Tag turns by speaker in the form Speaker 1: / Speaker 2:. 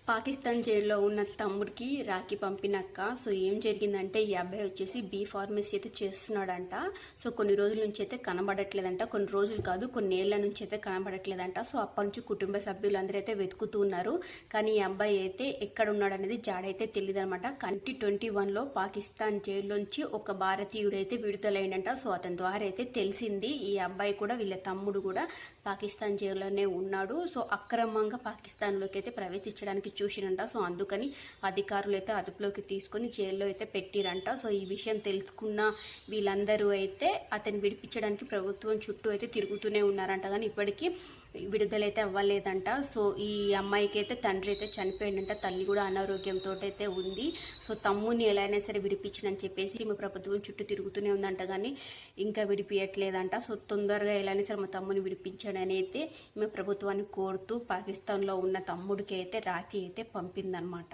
Speaker 1: పాకిస్తాన్ జైల్లో ఉన్న తమ్ముడికి రాఖీ పంపినాక సో ఏం జరిగిందంటే ఈ అబ్బాయి వచ్చేసి బీ ఫార్మసీ అయితే చేస్తున్నాడంట. సో కొన్ని రోజుల నుంచి అయితే కనబడట్లేదంట, కొన్ని రోజులు కాదు కొన్ని ఏళ్ల నుంచి అయితే కనబడట్లేదంట. సో అప్పటి నుంచి కుటుంబ సభ్యులందరూ అయితే వెతుకుతూ ఉన్నారు. కానీ ఈ అబ్బాయి అయితే ఎక్కడ ఉన్నాడు అనేది జాడైతే తెలియదు అనమాట. 2021లో పాకిస్తాన్ జైల్లోంచి ఒక భారతీయుడు అయితే విడుదలైందంట. సో అతని ద్వారా అయితే తెలిసింది ఈ అబ్బాయి కూడా వీళ్ళ తమ్ముడు కూడా పాకిస్తాన్ జైల్లోనే ఉన్నాడు. సో అక్రమంగా పాకిస్తాన్లోకి అయితే ప్రవేశించడానికి చూసిరంట. సో అందుకని అధికారులు అయితే అదుపులోకి తీసుకొని జైల్లో అయితే పెట్టిరంట. సో ఈ విషయం తెలుసుకున్న వీళ్ళందరూ అయితే అతన్ని విడిపించడానికి ప్రభుత్వం చుట్టూ అయితే తిరుగుతూనే ఉన్నారంట. కానీ ఇప్పటికీ విడుదలైతే అవ్వలేదంట. సో ఈ అమ్మాయికి అయితే తండ్రి అయితే చనిపోయిందంట, తల్లి కూడా అనారోగ్యంతో అయితే ఉంది. సో తమ్ముని ఎలా అయినా సరే విడిపించనని చెప్పేసి ఈమె ప్రభుత్వం చుట్టూ తిరుగుతూనే ఉందంట, కానీ ఇంకా విడిపించట్లేదంట. సో తొందరగా ఎలా అయినా సరే మా తమ్ముని విడిపించండి అని అయితే ఈమె ప్రభుత్వాన్ని కోరుతూ పాకిస్తాన్లో ఉన్న తమ్ముడికి అయితే రాఖీ అయితే పంపిందనమాట.